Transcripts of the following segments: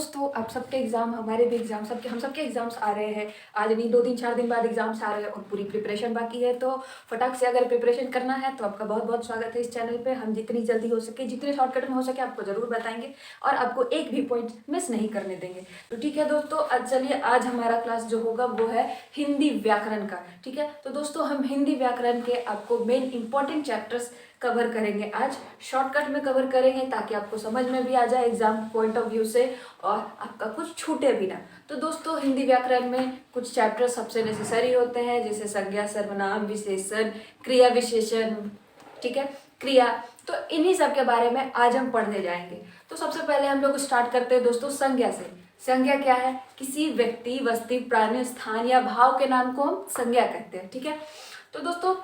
दोस्तों, आप सबके एग्ज़ाम, हमारे भी एग्ज़ाम, हम सबके एग्ज़ाम्स आ रहे हैं। आज नहीं, 2-3-4 दिन बाद एग्ज़ाम्स आ रहे हैं और पूरी प्रिपरेशन बाकी है। तो फटाक से अगर प्रिपरेशन करना है तो आपका बहुत बहुत स्वागत है इस चैनल पे। हम जितनी जल्दी हो सके, जितने शॉर्टकट में हो सके आपको ज़रूर बताएंगे और आपको एक भी पॉइंट मिस नहीं करने देंगे। तो ठीक है दोस्तों, चलिए आज हमारा क्लास जो होगा वो है हिंदी व्याकरण का। ठीक है, तो दोस्तों हम हिंदी व्याकरण के आपको मेन इंपॉर्टेंट चैप्टर्स कवर करेंगे। आज शॉर्टकट में कवर करेंगे ताकि आपको समझ में भी आ जाए एग्जाम पॉइंट ऑफ व्यू से और आपका कुछ छूटे भी ना। तो दोस्तों हिंदी व्याकरण में कुछ चैप्टर सबसे नेसेसरी होते हैं, जैसे संज्ञा, सर्वनाम, विशेषण, क्रिया विशेषण, ठीक है, क्रिया। तो इन्हीं सब के बारे में आज हम पढ़ने जाएंगे। तो सबसे पहले हम लोग स्टार्ट करते हैं दोस्तों संज्ञा से। संज्ञा क्या है? किसी व्यक्ति, वस्तु, प्राणी, स्थान या भाव के नाम को हम संज्ञा कहते हैं। ठीक है, तो दोस्तों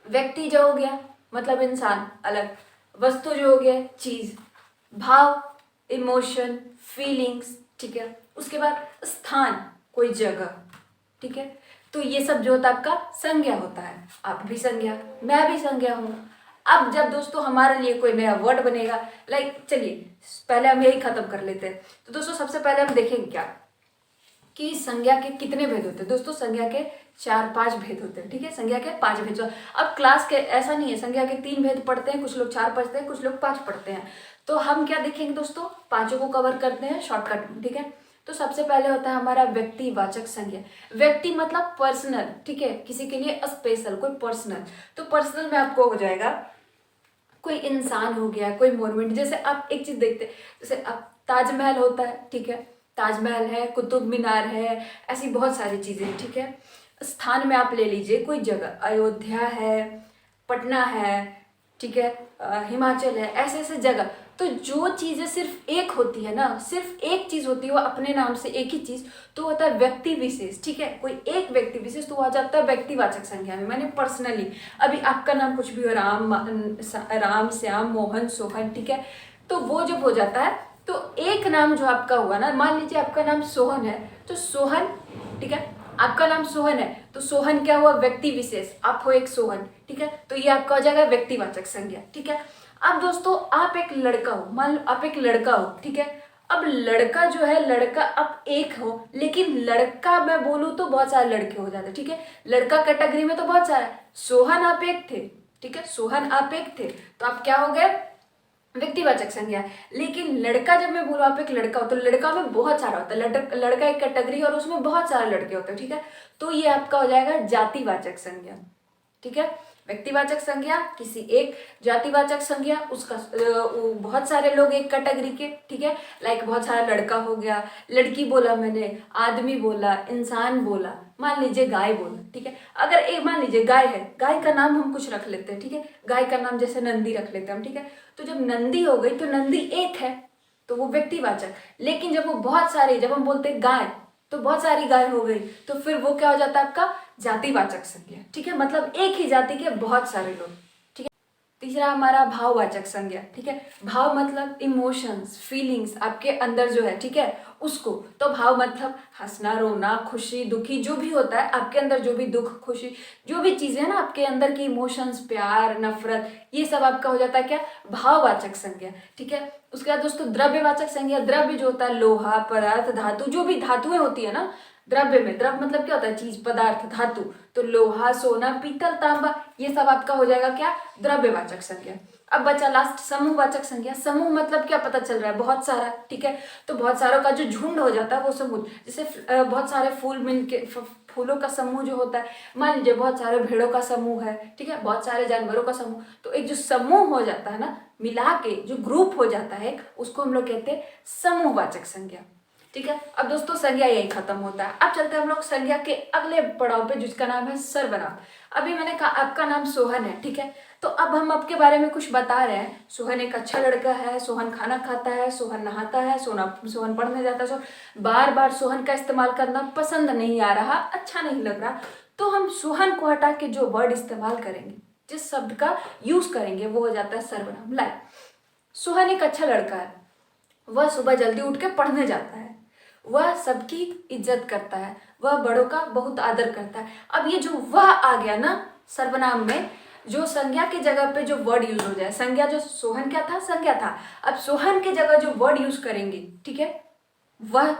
व्यक्ति जो हो गया मतलब इंसान अलग, वस्तु जो हो गया चीज, भाव इमोशन फीलिंग्स, ठीक है, उसके बाद स्थान कोई जगह, ठीक है। तो ये सब जो होता है आपका संज्ञा होता है। आप भी संज्ञा, मैं भी संज्ञा हूँ। अब जब दोस्तों हमारे लिए कोई नया वर्ड बनेगा, चलिए पहले हम यही खत्म कर लेते हैं। तो दोस्तों सबसे पहले हम देखेंगे क्या कि संज्ञा के कितने भेद होते हैं। दोस्तों संज्ञा के 4-5 भेद होते हैं। ठीक है, संज्ञा के 5 भेद। अब क्लास के ऐसा नहीं है, संज्ञा के 3 भेद पढ़ते हैं, कुछ लोग 4 पढ़ते हैं, कुछ लोग 5 पढ़ते हैं। तो हम क्या देखेंगे दोस्तों, पांचों को कवर करते हैं शॉर्टकट में। ठीक है, तो सबसे पहले होता है हमारा व्यक्तिवाचक संज्ञा। व्यक्ति मतलब पर्सनल, ठीक है, किसी के लिए स्पेशल, कोई पर्सनल। तो पर्सनल में आपको हो जाएगा कोई इंसान हो गया, कोई मोन्यूमेंट। जैसे आप एक चीज देखते हैं, जैसे आप ताजमहल होता है, ठीक है, ताजमहल है, कुतुब मीनार है, ऐसी बहुत सारी चीजें। ठीक है, स्थान में आप ले लीजिए कोई जगह, अयोध्या है, पटना है, ठीक है, हिमाचल है, ऐसे ऐसे जगह। तो जो चीजें सिर्फ एक होती है ना, सिर्फ एक चीज होती है वो अपने नाम से एक ही चीज, तो होता है व्यक्ति विशेष। ठीक है, कोई एक व्यक्ति विशेष तो वो आ जाता है व्यक्तिवाचक संज्ञा में, मैंने पर्सनली। अभी आपका नाम कुछ भी हो, राम, श्याम, मोहन, सोहन, ठीक है, तो वो जब हो जाता है तो एक नाम जो आपका हुआ ना, मान लीजिए आपका नाम सोहन है, तो सोहन, ठीक है, आपका नाम सोहन है तो सोहन क्या हुआ, व्यक्ति विशेष, आप हो एक सोहन। ठीक है, तो ये आपका हो जाएगा व्यक्तिवाचक संज्ञा। ठीक है, अब दोस्तों आप एक लड़का हो, मान लो आप एक लड़का हो, ठीक है। अब लड़का जो है, लड़का आप एक हो, लेकिन लड़का मैं बोलूं तो बहुत सारे लड़के हो जाते। ठीक है, लड़का कैटेगरी में तो बहुत सारा है। सोहन आप एक थे, ठीक है, सोहन आप एक थे, तो आप क्या हो गए, व्यक्तिवाचक संज्ञा। लेकिन लड़का जब मैं बोलूँ आप एक लड़का हो, तो लड़का में बहुत सारा होता है, लड़का एक कैटेगरी और उसमें बहुत सारे लड़के होते हैं। ठीक है, तो ये आपका हो जाएगा जातिवाचक संज्ञा। ठीक है, व्यक्तिवाचक संज्ञा किसी एक, जातिवाचक संज्ञा उसका बहुत सारे लोग एक कैटेगरी के। ठीक है, बहुत सारा लड़का हो गया, लड़की बोला मैंने, आदमी बोला, इंसान बोला, मान लीजिए गाय बोला। ठीक है, अगर एक मान लीजिए गाय है, गाय का नाम हम कुछ रख लेते हैं। ठीक है, गाय का नाम जैसे नंदी रख लेते हैं हम। ठीक है, तो जब नंदी हो गई तो नंदी एक है तो वो व्यक्तिवाचक। लेकिन जब वो बहुत सारी, जब हम बोलते हैं गाय तो बहुत सारी गाय हो गई, तो फिर वो क्या हो जाता है आपका जातिवाचक संज्ञा। ठीक है, मतलब एक ही जाति के बहुत सारे लोग। ठीक है, तीसरा हमारा भाववाचक संज्ञा। ठीक है, भाव मतलब इमोशंस, फीलिंग्स आपके अंदर जो है, ठीक है, उसको। तो भाव मतलब हंसना, रोना, खुशी, दुखी, जो भी होता है आपके अंदर, जो भी दुख, खुशी, जो भी चीजें हैं ना आपके अंदर की इमोशंस, प्यार, नफरत, ये सब आपका हो जाता है क्या, भाववाचक संज्ञा। ठीक है, उसके बाद दोस्तों द्रव्यवाचक संज्ञा। द्रव्य जो होता है लोहा, पदार्थ, धातु, जो भी धातुएं होती है ना द्रव्य में, द्रव्य मतलब क्या होता है, चीज, पदार्थ, धातु। तो लोहा, सोना, पीतल, तांबा, ये सब आपका हो जाएगा क्या, द्रव्यवाचक संज्ञा। अब बचा लास्ट समूहवाचक संज्ञा। समूह मतलब क्या पता चल रहा है, बहुत सारा। ठीक है, तो बहुत सारों का जो झुंड हो जाता है वो समूह। जैसे बहुत सारे फूल मिलके, फूलों का समूह जो होता है, मान लीजिए बहुत सारे भेड़ों का समूह है, ठीक है, बहुत सारे जानवरों का समूह, तो एक जो समूह हो जाता है ना, मिला के जो ग्रुप हो जाता है, उसको हम लोग कहते हैं समूहवाचक संज्ञा। ठीक है, अब दोस्तों संज्ञा यही खत्म होता है। अब चलते हैं हम लोग संज्ञा के अगले पड़ाव पे, जिसका नाम है सर्वनाम। अभी मैंने कहा आपका नाम सोहन है, ठीक है, तो अब हम आपके बारे में कुछ बता रहे हैं। सोहन एक अच्छा लड़का है, सोहन खाना खाता है, सोहन नहाता है, सोहन पढ़ने जाता है। बार बार सोहन का इस्तेमाल करना पसंद नहीं आ रहा, अच्छा नहीं लग रहा, तो हम सोहन को हटा के जो वर्ड इस्तेमाल करेंगे, जिस शब्द का यूज करेंगे, वो हो जाता है सर्वनाम। लाइक सोहन एक अच्छा लड़का है, वह सुबह जल्दी उठ के पढ़ने जाता है, वह सबकी इज्जत करता है, वह बड़ों का बहुत आदर करता है। अब ये जो वह आ गया ना सर्वनाम में, जो संज्ञा की जगह पे जो वर्ड यूज हो जाए, संज्ञा जो सोहन क्या था, संज्ञा था, अब सोहन की जगह जो वर्ड यूज करेंगे, ठीक है, वह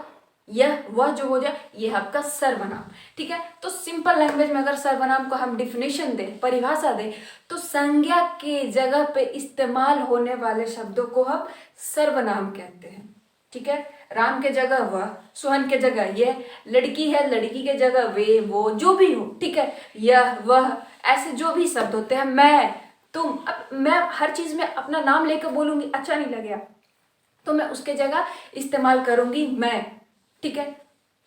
यह वह जो हो जाए, ये आपका सर्वनाम। ठीक है, तो सिंपल लैंग्वेज में अगर सर्वनाम को हम डिफिनेशन दें, परिभाषा दें, तो संज्ञा के जगह पे इस्तेमाल होने वाले शब्दों को हम सर्वनाम कहते हैं। ठीक है, राम के जगह वह, सोहन के जगह ये, लड़की है लड़की के जगह वे वो, जो भी हो, ठीक है, यह वह, ऐसे जो भी शब्द होते हैं, मैं तुम। अब मैं हर चीज में अपना नाम लेकर बोलूंगी, अच्छा नहीं लगेगा, तो मैं उसके जगह इस्तेमाल करूंगी मैं। ठीक है,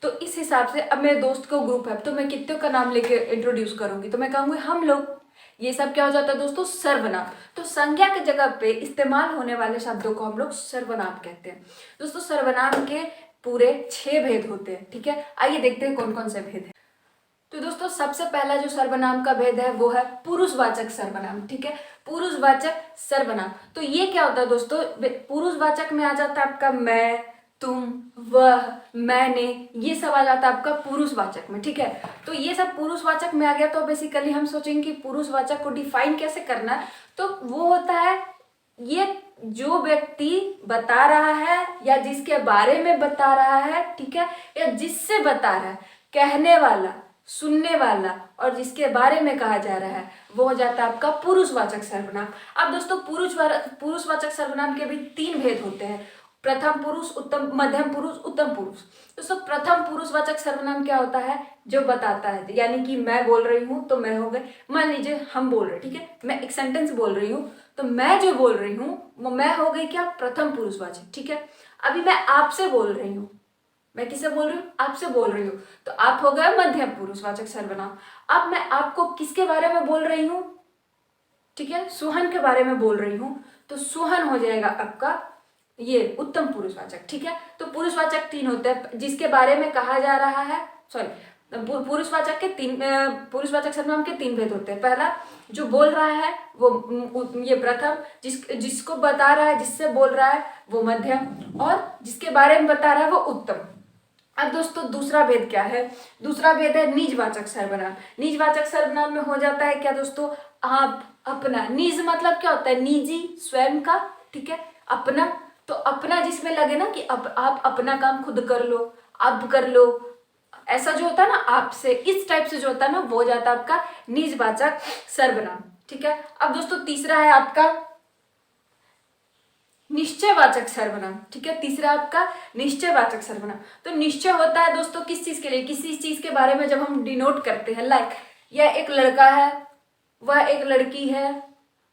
तो इस हिसाब से अब मेरे दोस्त को ग्रुप है तो मैं कितने का नाम लेके इंट्रोड्यूस करूंगी, तो मैं कहूंगी हम लोग। ये सब क्या हो जाता है दोस्तों, सर्वनाम। तो संज्ञा के जगह पे इस्तेमाल होने वाले शब्दों को हम लोग सर्वनाम कहते हैं। दोस्तों सर्वनाम के पूरे 6 भेद होते हैं। ठीक है, आइए देखते हैं कौन कौन से भेद हैं। तो दोस्तों सबसे पहला जो सर्वनाम का भेद है वो है पुरुषवाचक सर्वनाम। ठीक है, पुरुषवाचक सर्वनाम, तो ये क्या होता है दोस्तों, पुरुषवाचक में आ जाता है आपका मैं, तुम, वह, मैंने, ये सब आ जाता है आपका पुरुषवाचक में। ठीक है, तो ये सब पुरुषवाचक में आ गया, तो बेसिकली हम सोचेंगे कि पुरुषवाचक को डिफाइन कैसे करना है, तो वो होता है ये जो व्यक्ति बता रहा है या जिसके बारे में बता रहा है, ठीक है, या जिससे बता रहा है, कहने वाला, सुनने वाला और जिसके बारे में कहा जा रहा है, वो हो जाता है आपका पुरुषवाचक सर्वनाम। अब दोस्तों पुरुषवाचक सर्वनाम के भी 3 भेद होते हैं, प्रथम पुरुष, उत्तम, मध्यम पुरुष, उत्तम पुरुष। दोस्तों प्रथम पुरुषवाचक सर्वनाम क्या होता है, जो बताता है, यानी कि मैं बोल रही हूँ तो मैं हो गए, मान लीजिए हम बोल रहे, ठीक है, मैं एक सेंटेंस बोल रही हूँ, तो मैं जो बोल रही हूँ वो मैं हो गई क्या, प्रथम पुरुषवाचक। ठीक है, अभी मैं आपसे बोल रही हूँ, मैं किससे बोल रही हूँ, आपसे बोल रही हूँ, तो आप हो गए मध्यम पुरुषवाचक सर्वनाम। अब मैं आपको किसके बारे में बोल रही हूँ, ठीक है, सोहन के बारे में बोल रही हूँ, तो सोहन हो जाएगा आपका ये उत्तम पुरुषवाचक। ठीक है, तो पुरुषवाचक 3 होते हैं, जिसके बारे में कहा जा रहा है, सॉरी, पुरुषवाचक के 3 पुरुषवाचक सर्वनाम के 3 भेद होते हैं। पहला जो बोल रहा है वो ये प्रथम, जिसको बता रहा है, जिससे बोल रहा है वो मध्यम, और जिसके बारे में बता रहा है वो उत्तम। अब दोस्तों दूसरा भेद क्या है, दूसरा भेद है निजवाचक सर्वनाम। निजवाचक सर्वनाम में हो जाता है क्या दोस्तों, आप, अपना। निज मतलब क्या होता है, निजी, स्वयं का। ठीक है, अपना, तो अपना जिसमें लगे ना कि आप अपना काम खुद कर लो, अब कर लो, ऐसा जो होता है ना आपसे, इस टाइप से जो होता है ना, वो हो जाता है आपका निजवाचक सर्वनाम। ठीक है, अब दोस्तों तीसरा है आपका निश्चयवाचक सर्वनाम। ठीक है, तीसरा आपका निश्चयवाचक सर्वनाम। तो निश्चय होता है दोस्तों किस चीज के लिए, किसी चीज के बारे में जब हम डिनोट करते हैं, लाइक यह एक लड़का है, वह एक लड़की है,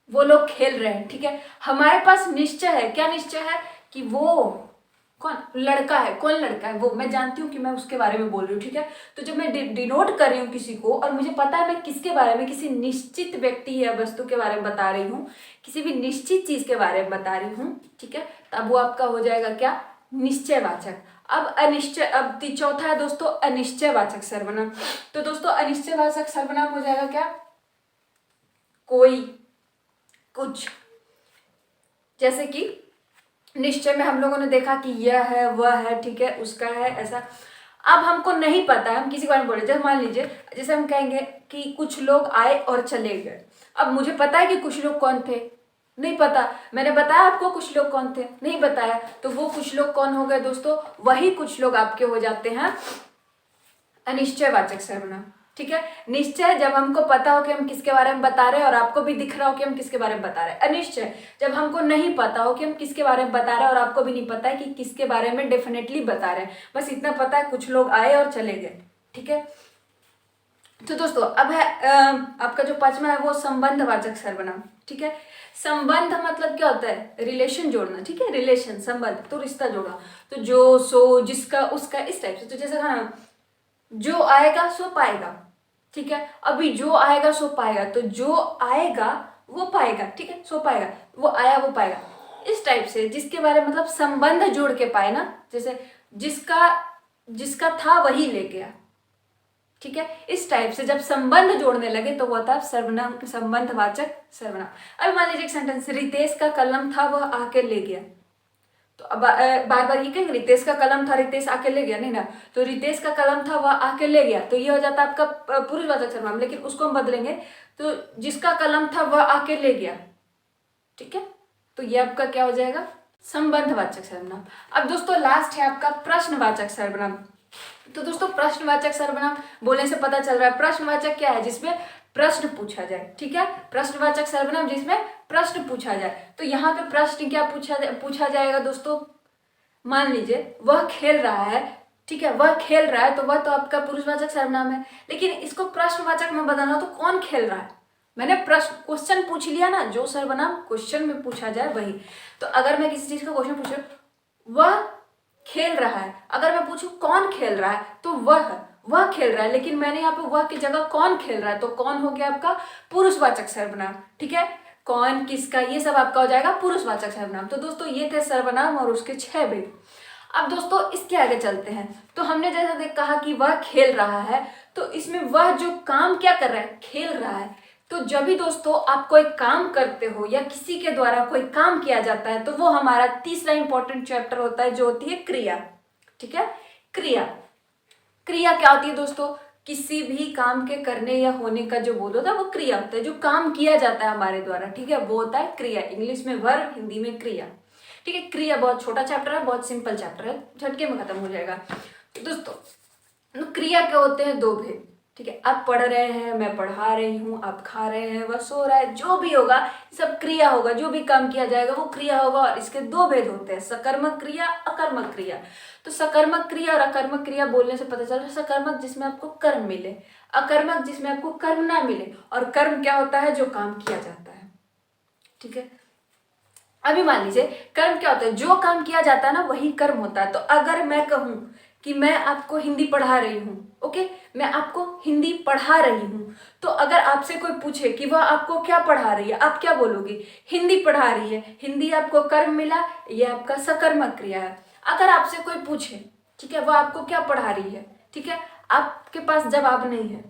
वो लोग खेल रहे हैं। ठीक है, हमारे पास निश्चय है, क्या निश्चय है कि वो कौन लड़का है, कौन लड़का है, वो मैं जानती हूँ कि मैं उसके बारे में बोल रही हूँ। ठीक है, तो जब मैं डिनोट कर रही हूँ किसी को और मुझे पता है मैं किसके बारे में, किसी निश्चित व्यक्ति या वस्तु के बारे में बता रही हूँ, किसी भी निश्चित चीज के बारे में बता रही हूँ, ठीक है, तब वो आपका हो जाएगा क्या, निश्चयवाचक। अब अनिश्चय, अब चौथा है दोस्तों अनिश्चयवाचक सर्वनाम। तो दोस्तों अनिश्चयवाचक सर्वनाम हो जाएगा क्या, कोई, कुछ। जैसे कि निश्चय में हम लोगों ने देखा कि यह है, वह है, ठीक है, उसका है, ऐसा। अब हमको नहीं पता है, हम किसी के बारे में बोले, जैसे मान लीजिए, जैसे हम कहेंगे कि कुछ लोग आए और चले गए। अब मुझे पता है कि कुछ लोग कौन थे, नहीं पता, मैंने बताया आपको कुछ लोग कौन थे, नहीं बताया, तो वो कुछ लोग कौन हो गए दोस्तों, वही कुछ लोग आपके हो जाते हैं अनिश्चयवाचक सर्वनाम। ठीक है, निश्चय जब हमको पता हो कि हम किसके बारे में बता रहे हैं और आपको भी दिख रहा हो कि हम किसके बारे में बता रहे हैं। अनिश्चय जब हमको नहीं पता हो कि हम किसके बारे में बता रहे हैं और आपको भी नहीं पता है कि किसके बारे में डेफिनेटली बता रहे हैं, बस इतना पता है कुछ लोग आए और चले गए। ठीक है, तो दोस्तों अब है आपका जो 5वां है वो संबंधवाचक सर्वनाम। ठीक है, संबंध मतलब क्या होता है, रिलेशन जोड़ना। ठीक है, रिलेशन, संबंध, तो रिश्ता जोड़ा, तो जो, सो, जिसका, उसका, इस टाइप से। तो जैसे था ना, जो आएगा सो पाएगा। ठीक है, अभी जो आएगा सो पाएगा, तो जो आएगा वो पाएगा। ठीक है, सो पाएगा, वो आया वो पाएगा, इस टाइप से, जिसके बारे में मतलब संबंध जोड़ के पाए ना, जैसे जिसका था वही ले गया। ठीक है, इस टाइप से जब संबंध जोड़ने लगे तो वो था सर्वनाम, संबंधवाचक सर्वनाम। अब मान लीजिए एक सेंटेंस, रितेश का कलम था वह आके ले गया, तो अब बार बार ये कहेंगे रितेश का कलम था, रितेश आके ले गया, नहीं ना, तो रितेश का कलम था वह आके ले गया, तो ये हो जाता है आपका पुरुषवाचक सर्वनाम। लेकिन उसको हम बदलेंगे तो जिसका कलम था वह आके ले गया, ठीक है, तो ये आपका क्या हो जाएगा, संबंधवाचक सर्वनाम। अब दोस्तों लास्ट है आपका प्रश्नवाचक सर्वनाम। तो दोस्तों प्रश्नवाचक सर्वनाम बोलने से पता चल रहा है प्रश्नवाचक क्या है, जिसमें प्रश्न पूछा जाए, ठीक है, प्रश्नवाचक सर्वनाम जिसमें प्रश्न पूछा जाए। तो यहाँ पे प्रश्न क्या पूछा जाएगा दोस्तों, मान लीजिए वह खेल रहा है, ठीक है, वह खेल रहा है, तो वह तो आपका पुरुषवाचक सर्वनाम है, लेकिन इसको प्रश्नवाचक में बदलना हो तो कौन खेल रहा है, मैंने प्रश्न क्वेश्चन पूछ लिया ना, जो सर्वनाम क्वेश्चन में पूछा जाए वही। तो अगर मैं किसी चीज का क्वेश्चन पूछूं वह खेल रहा है, अगर मैं पूछूं कौन खेल रहा है तो वह खेल रहा है, लेकिन मैंने यहाँ पे वह की जगह कौन खेल रहा है, तो कौन हो गया आपका पुरुषवाचक सर्वनाम, ठीक है, कौन किसका ये सब आपका हो जाएगा पुरुषवाचक सर्वनाम। तो दोस्तों ये थे सर्वनाम और उसके 6 भेद। अब दोस्तों इसके आगे चलते हैं। तो हमने जैसा कहा कि वह खेल रहा है, तो इसमें वह जो काम क्या कर रहा है, खेल रहा है। तो जब भी दोस्तों आप कोई काम करते हो या किसी के द्वारा कोई काम किया जाता है, तो वो हमारा तीसरा इंपॉर्टेंट चैप्टर होता है, जो होती है क्रिया, ठीक है, क्रिया। क्रिया क्या होती है दोस्तों, किसी भी काम के करने या होने का जो बोल होता है वो क्रिया होता है, जो काम किया जाता है हमारे द्वारा, ठीक है, वो होता है क्रिया। इंग्लिश में वर्ब, हिंदी में क्रिया, ठीक है। क्रिया बहुत छोटा चैप्टर है, बहुत सिंपल चैप्टर है, झटके में खत्म हो जाएगा। तो दोस्तों क्रिया क्या होते हैं, 2 भेद, ठीक है, आप पढ़ रहे हैं, मैं पढ़ा रही हूँ, आप खा रहे हैं, वह सो रहा है, जो भी होगा सब क्रिया होगा, जो भी काम किया जाएगा वो क्रिया होगा। और इसके 2 भेद होते हैं, सकर्मक क्रिया, अकर्मक क्रिया। तो सकर्मक क्रिया और अकर्मक क्रिया बोलने से पता चल रहा है सकर्मक जिसमें आपको कर्म मिले, अकर्मक जिसमें आपको कर्म ना मिले। और कर्म क्या होता है, जो काम किया जाता है, ठीक है। अभी मान लीजिए कर्म क्या होता है, जो काम किया जाता है ना वही कर्म होता है। तो अगर मैं कहूं कि मैं आपको हिंदी पढ़ा रही हूँ, ओके, मैं आपको हिंदी पढ़ा रही हूँ, तो अगर आपसे कोई पूछे कि वह आपको क्या पढ़ा रही है, आप क्या बोलोगे, हिंदी पढ़ा रही है। हिंदी आपको कर्म मिला, ये आपका सकर्मक क्रिया है। अगर आपसे कोई पूछे, ठीक है, वह आपको क्या पढ़ा रही है, ठीक है, आपके पास जवाब नहीं है,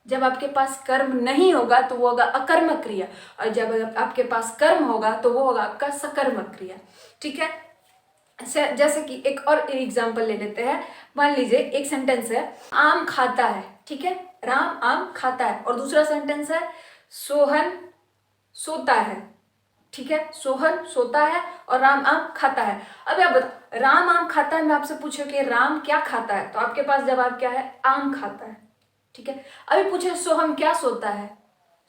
जब आपके पास कर्म नहीं होगा तो वो होगा अकर्मक क्रिया, और जब आपके पास कर्म होगा तो वो होगा आपका सकर्मक क्रिया, ठीक है। जैसे कि एक और एग्जांपल ले लेते हैं। मान लीजिए एक सेंटेंस है, आम खाता है, ठीक है, राम आम खाता है, और दूसरा सेंटेंस है सोहन सोता है, ठीक है, सोहन सोता है और राम आम खाता है। अब आप बताओ, राम आम खाता है, मैं आपसे पूछूं कि राम क्या खाता है, तो आपके पास जवाब क्या है, आम खाता है, ठीक है। अभी पूछे सोहम क्या सोता है,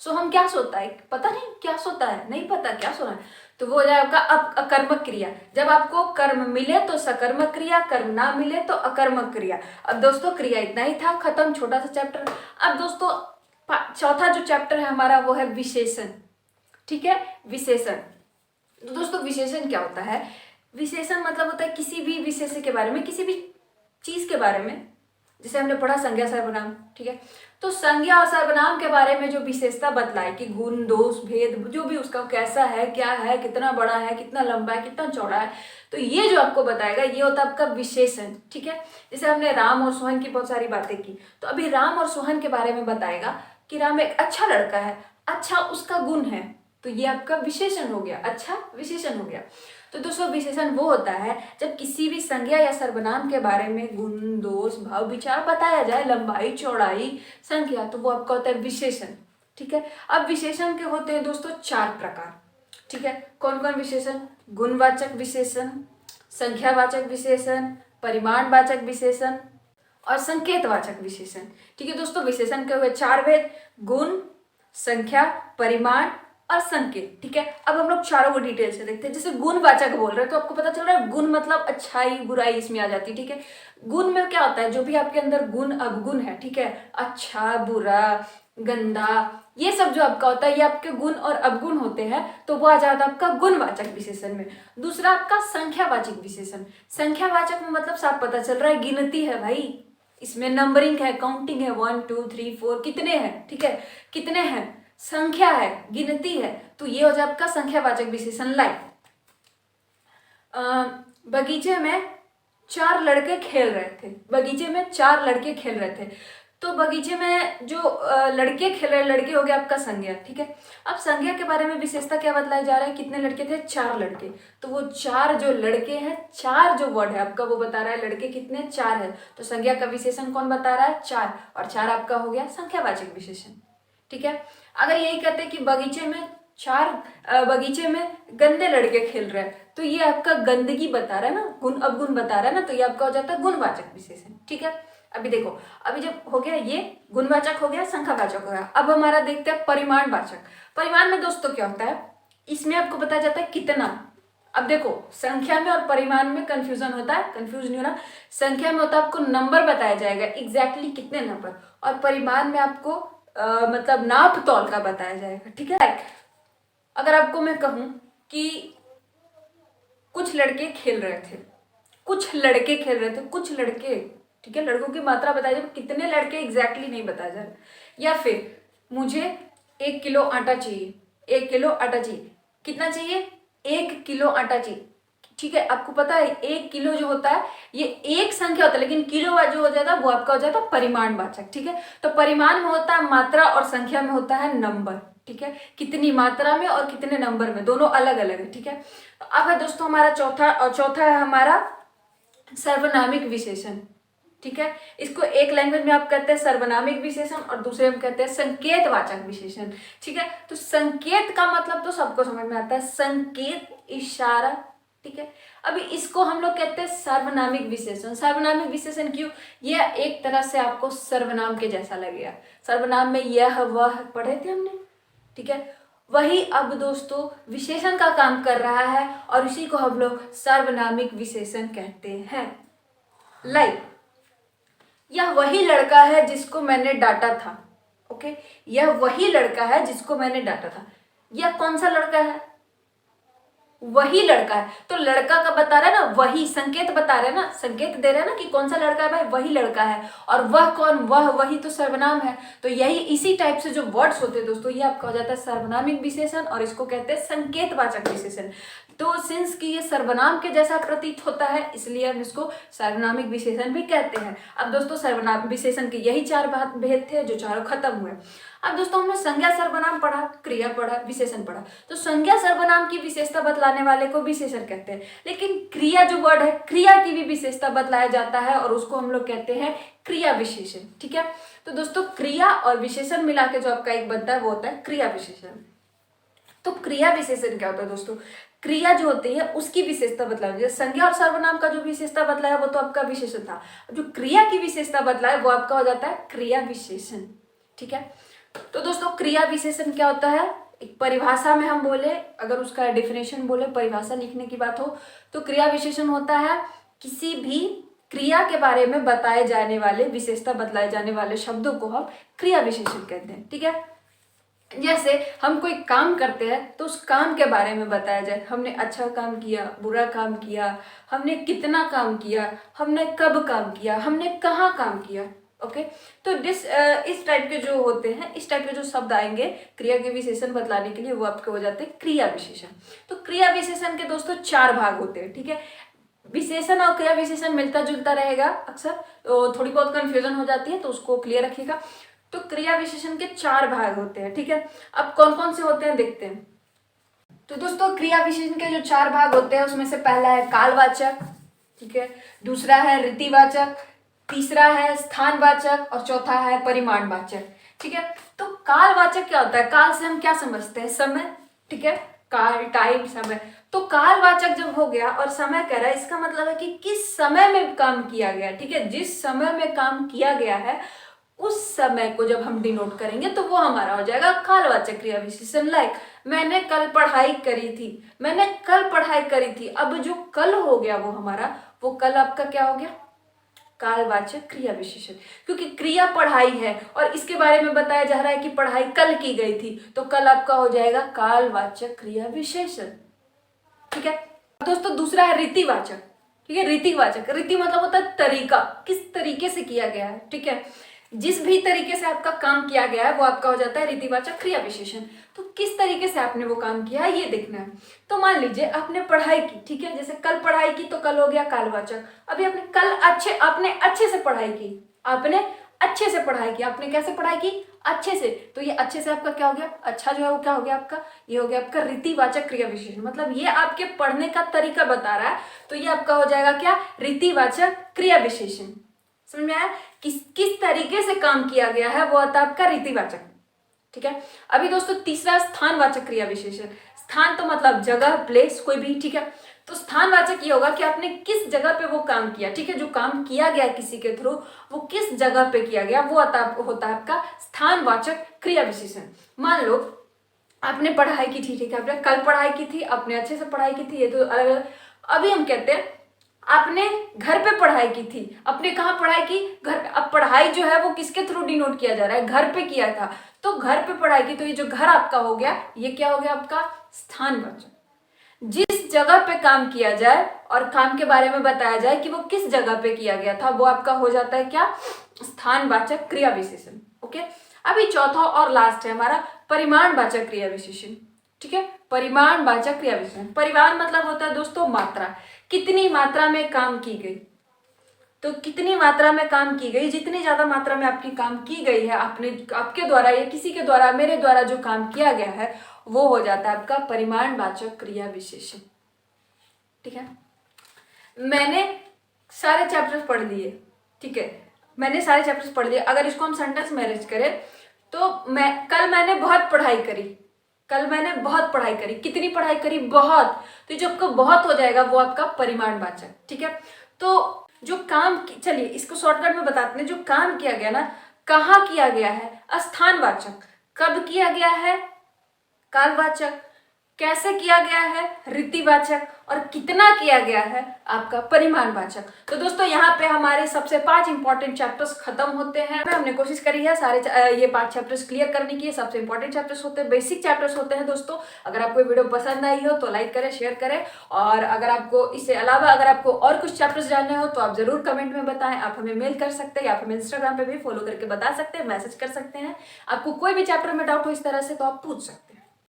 सोहम क्या सोता है, पता नहीं क्या सोता है, नहीं पता क्या सोना है, तो वो हो जाएगा अकर्मक क्रिया। जब आपको कर्म मिले तो सकर्मक क्रिया, कर्म ना मिले तो अकर्मक क्रिया। अब दोस्तों क्रिया इतना ही था, खत्म, छोटा सा चैप्टर। अब दोस्तों चौथा जो चैप्टर है हमारा वो है विशेषण, ठीक है, विशेषण। तो दोस्तों विशेषण क्या होता है, विशेषण मतलब होता है किसी भी विशेष के बारे में, किसी भी चीज के बारे में, जैसे हमने पढ़ा संज्ञा सर्वनाम, ठीक है, तो संज्ञा और सर्वनाम के बारे में जो विशेषता बतलाए कि गुण दोष भेद जो भी उसका कैसा है, क्या है, कितना बड़ा है, कितना लंबा है, कितना चौड़ा है, तो ये जो आपको बताएगा ये होता है आपका विशेषण, ठीक है। जैसे हमने राम और सोहन की बहुत सारी बातें की, तो अभी राम और सोहन के बारे में बताएगा कि राम एक अच्छा लड़का है, अच्छा उसका गुण है, तो ये आपका विशेषण हो गया, अच्छा विशेषण हो गया। तो दोस्तों विशेषण वो होता है जब किसी भी संज्ञा या सर्वनाम के बारे में गुण दोष भाव विचार बताया जाए, लंबाई चौड़ाई संख्या, तो वो आपका होता है विशेषण, ठीक है। अब विशेषण के होते हैं दोस्तों 4 प्रकार, ठीक है। कौन कौन विशेषण, गुणवाचक विशेषण, संख्यावाचक विशेषण, परिमाणवाचक विशेषण और संकेतवाचक विशेषण, ठीक है। दोस्तों विशेषण के हुए 4 भेद, गुण, संख्या, परिमाण और संकेत, ठीक है। अब हम लोग चारों को डिटेल से देखते हैं। जैसे गुणवाचक बोल रहे हैं तो आपको पता चल रहा है गुण मतलब अच्छाई बुराई इसमें आ जाती है, ठीक है। गुण में क्या होता है, जो भी आपके अंदर गुण अवगुण है, ठीक है, अच्छा बुरा गंदा, ये सब जो आपका होता है ये आपके गुण और अवगुण होते हैं, तो वो आ जाता है आपका गुणवाचक विशेषण में। दूसरा आपका संख्यावाचक विशेषण, संख्यावाचक में मतलब साफ पता चल रहा है गिनती है भाई, इसमें नंबरिंग है, काउंटिंग है, 1 2 3 4 कितने हैं, ठीक है, कितने हैं, संख्या है, गिनती है, तो ये हो जाए आपका संख्यावाचक विशेषण। लाइक बगीचे में 4 लड़के खेल रहे थे, बगीचे में 4 लड़के खेल रहे थे, तो बगीचे में जो लड़के खेल रहे, लड़के हो गए आपका संज्ञा, ठीक है। अब संज्ञा के बारे में विशेषता क्या बतलाया जा रहा है, कितने लड़के थे, 4 लड़के। तो वो 4 जो लड़के हैं, 4 जो वर्ड है आपका वो बता रहा है लड़के कितने, 4 है। तो संज्ञा का विशेषण कौन बता रहा है, 4, और 4 आपका हो गया संख्यावाचक विशेषण, ठीक है। अगर यही कहते हैं कि बगीचे में गंदे लड़के खेल रहे हैं, तो ये आपका गंदगी बता रहा है ना, गुण अवगुण बता रहा है ना, तो ये आपका हो जाता है गुणवाचक विशेषण, ठीक है। अभी देखो, अभी जब हो गया ये गुणवाचक हो गया, संख्यावाचक हो गया, अब हमारा देखते हैं परिमाणवाचक। परिमाण में दोस्तों क्या होता है, इसमें आपको बताया जाता है कितना। अब देखो, संख्या में और परिमाण में कंफ्यूजन होता है, कंफ्यूज नहीं होना। संख्या में होता है आपको नंबर बताया जाएगा, एग्जैक्टली कितने नंबर, और परिमाण में आपको मतलब नाप तौल का बताया जाएगा, ठीक है। अगर आपको मैं कहूं कि कुछ लड़के खेल रहे थे, कुछ लड़के, ठीक है, लड़कों की मात्रा बताई जाए, कितने लड़के एग्जैक्टली नहीं बताया जा रहा। या फिर मुझे 1 किलो आटा चाहिए, 1 किलो आटा चाहिए, कितना चाहिए, 1 किलो आटा चाहिए, ठीक है। आपको पता है 1 किलो जो होता है ये एक संख्या होता है, लेकिन किलो जो हो जाता है वो आपका हो जाता है परिमाणवाचक, ठीक है। तो परिमाण में होता है मात्रा और संख्या में होता है नंबर, ठीक है। कितनी मात्रा में और कितने नंबर में, दोनों अलग अलग है, ठीक है। तो अब है दोस्तों हमारा चौथा है हमारा सर्वनामिक विशेषण, ठीक है। इसको एक लैंग्वेज में आप कहते हैं सर्वनामिक विशेषण और दूसरे में कहते हैं संकेतवाचक विशेषण, ठीक है। तो संकेत का मतलब तो सबको समझ में आता है, संकेत, इशारा, ठीक है। अभी इसको हम लोग कहते हैं सर्वनामिक विशेषण। सर्वनामिक विशेषण क्यों, यह एक तरह से आपको सर्वनाम के जैसा लगेगा। सर्वनाम में यह वह पढ़े थे हमने, ठीक है, वही अब दोस्तों विशेषण का काम कर रहा है और इसी को हम लोग सर्वनामिक विशेषण कहते हैं। लाइक, यह वही लड़का है जिसको मैंने डांटा था, ओके, यह वही लड़का है जिसको मैंने डांटा था। यह कौन सा लड़का है, वही लड़का है, तो लड़का का बता रहा है ना, वही संकेत बता रहे हैं ना, संकेत दे रहे हैं ना कि कौन सा लड़का है, भाई वही लड़का है। और वह कौन, वह वही तो सर्वनाम है। तो यही इसी टाइप से जो वर्ड्स होते हैं दोस्तों, ये आपका हो जाता है सर्वनामिक विशेषण और इसको कहते हैं संकेतवाचक विशेषण। तो सिंस कि ये सर्वनाम के जैसा प्रतीत होता है, इसलिए हम इसको सर्वनामिक विशेषण भी कहते हैं। अब दोस्तों सर्वनाम विशेषण के यही 4 भेद थे जो चारों खत्म हुए। अब दोस्तों हमने संज्ञा सर्वनाम पढ़ा, क्रिया पढ़ा, विशेषण पढ़ा। तो संज्ञा सर्वनाम की विशेषता बतलाने वाले को विशेषण कहते हैं, लेकिन क्रिया जो वर्ड है, क्रिया की भी विशेषता बतलाया जाता है और उसको हम लोग कहते हैं क्रिया विशेषण, ठीक है। तो दोस्तों क्रिया और विशेषण मिला के जो आपका एक बनता है वो होता है क्रिया विशेषण। तो क्रिया विशेषण क्या होता है दोस्तों, क्रिया जो होती है उसकी विशेषता बतलाया, जैसे संज्ञा और सर्वनाम का जो विशेषता बतलाया वो तो आपका विशेषण था, जो क्रिया की विशेषता बतलाया वो आपका हो जाता है क्रिया विशेषण, ठीक है। तो दोस्तों क्रिया विशेषण क्या होता है, एक परिभाषा में हम बोले, अगर उसका डेफिनेशन बोले, परिभाषा लिखने की बात हो, तो क्रिया विशेषण होता है किसी भी क्रिया के बारे में बताए जाने वाले, विशेषता बतलाए जाने वाले शब्दों को हम क्रिया विशेषण कहते हैं, ठीक है। जैसे हम कोई काम करते हैं तो उस काम के बारे में बताया जाए, हमने अच्छा काम किया, बुरा काम किया, हमने कितना काम किया, हमने कब काम किया, हमने कहाँ काम किया, ओके। तो इस टाइप के जो होते हैं, इस टाइप के जो शब्द आएंगे क्रिया के विशेषण बतलाने के लिए, वो आपके हो जाते हैं क्रिया विशेषण। तो क्रिया विशेषण के दोस्तों 4 भाग होते हैं, ठीक है। विशेषण और क्रिया विशेषण मिलता जुलता रहेगा अक्सर, तो थोड़ी बहुत कंफ्यूजन हो जाती है, तो उसको क्लियर रखिएगा। तो क्रिया विशेषण के 4 भाग होते हैं, ठीक है। अब कौन कौन से होते हैं देखते हैं। तो दोस्तों क्रिया विशेषण के जो 4 भाग होते हैं उसमें से पहला है कालवाचक, ठीक है, दूसरा है रीतिवाचक, तीसरा है स्थानवाचक और चौथा है परिमाणवाचक, ठीक है। तो कालवाचक क्या होता है, काल से हम क्या समझते हैं, समय, ठीक है, काल, टाइम, समय। तो कालवाचक जब हो गया और समय कह रहा है, इसका मतलब है कि किस समय में काम किया गया, ठीक है, जिस समय में काम किया गया है उस समय को जब हम डिनोट करेंगे तो वो हमारा हो जाएगा कालवाचक क्रिया विशेषण। लाइक मैंने कल पढ़ाई करी थी, मैंने कल पढ़ाई करी थी, अब जो कल हो गया वो हमारा, वो कल आपका क्या हो गया, कालवाचक क्रिया विशेषण। क्योंकि क्रिया पढ़ाई है और इसके बारे में बताया जा रहा है कि पढ़ाई कल की गई थी, तो कल आपका हो जाएगा कालवाचक क्रिया विशेषण, ठीक है। दोस्तों दूसरा है रीतिवाचक, ठीक है। रीतिवाचक, रीति मतलब होता है तरीका, किस तरीके से किया गया है, ठीक है, जिस भी तरीके से आपका काम किया गया है वो आपका हो जाता है रीतिवाचक क्रिया विशेषण। तो किस तरीके से आपने वो काम किया है ये देखना है। तो मान लीजिए आपने पढ़ाई की, ठीक है, जैसे कल पढ़ाई की तो कल हो गया कालवाचक। अभी आपने अच्छे से पढ़ाई की, आपने अच्छे से पढ़ाई की। आपने कैसे पढ़ाई की? अच्छे से। तो ये अच्छे से आपका क्या हो गया? अच्छा जो है वो क्या हो गया आपका? ये हो गया आपका रीतिवाचक क्रिया विशेषण। मतलब ये आपके पढ़ने का तरीका बता रहा है, तो ये आपका हो जाएगा क्या? रीतिवाचक क्रिया विशेषण। समझ में आया? किस तरीके से काम किया गया है वो आता है आपका रीतिवाचक। ठीक है। अभी दोस्तों तीसरा स्थानवाचक क्रिया विशेषण। स्थान तो मतलब जगह, प्लेस, कोई भी। ठीक है। तो स्थानवाचक ये होगा कि आपने किस जगह पे वो काम किया। ठीक है। जो काम किया गया किसी के थ्रू, वो किस जगह पे किया गया, वो होता है आपका स्थानवाचक क्रिया विशेषण। मान लो आपने पढ़ाई की थी। ठीक है। आपने कल पढ़ाई की थी, आपने अच्छे से पढ़ाई की थी, ये तो अलग अलग। अभी हम कहते हैं आपने घर पे पढ़ाई की थी। आपने कहाँ पढ़ाई की? घर पे। अब पढ़ाई जो है वो किसके थ्रू डिनोट किया जा रहा है? घर पे किया था, तो घर पे पढ़ाई की। तो ये जो घर आपका हो गया, ये क्या हो गया आपका? स्थानवाचक। जिस जगह पे काम किया जाए और काम के बारे में बताया जाए कि वो किस जगह पे किया गया था, वो आपका हो जाता है क्या? स्थानवाचक क्रिया विशेषण। ओके। अभी चौथा और लास्ट है हमारा परिमाणवाचक क्रिया विशेषण। ठीक है। परिमाणवाचक क्रिया विशेषण। परिमाण मतलब होता है दोस्तों मात्रा। कितनी मात्रा में काम की गई। तो कितनी मात्रा में काम की गई, जितनी ज्यादा मात्रा में आपकी काम की गई है, आपके द्वारा या किसी के द्वारा, मेरे द्वारा जो काम किया गया है, वो हो जाता है आपका परिमाणवाचक क्रिया विशेषण। ठीक है। मैंने सारे चैप्टर्स पढ़ लिए। ठीक है। मैंने सारे चैप्टर्स पढ़ लिए। अगर इसको हम सेंटेंस में अरेंज करें तो कल मैंने बहुत पढ़ाई करी। कल मैंने बहुत पढ़ाई करी। कितनी पढ़ाई करी? बहुत। तो जो आपका बहुत हो जाएगा वो आपका परिमाणवाचक। ठीक है। तो जो काम, चलिए इसको शॉर्टकट में बताते हैं। जो काम किया गया ना, कहाँ किया गया है? स्थानवाचक। कब किया गया है? कालवाचक। कैसे किया गया है? रीतिवाचक। और कितना किया गया है? आपका परिमाणवाचक। तो दोस्तों यहाँ पे हमारे सबसे 5 इंपॉर्टेंट चैप्टर्स खत्म होते हैं। हमने कोशिश करी है सारे ये 5 चैप्टर्स क्लियर करने की। सबसे इंपॉर्टेंट चैप्टर्स होते हैं, बेसिक चैप्टर्स होते हैं दोस्तों। अगर आपको वीडियो पसंद आई हो तो लाइक करें, शेयर करें। और अगर आपको इससे अलावा अगर आपको और कुछ चैप्टर्स जानने हो तो आप जरूर कमेंट में बताएं। आप हमें मेल कर सकते हैं या हमें इंस्टाग्राम पे भी फॉलो करके बता सकते हैं, मैसेज कर सकते हैं। आपको कोई भी चैप्टर में डाउट हो इस तरह से तो आप पूछ सकते हैं।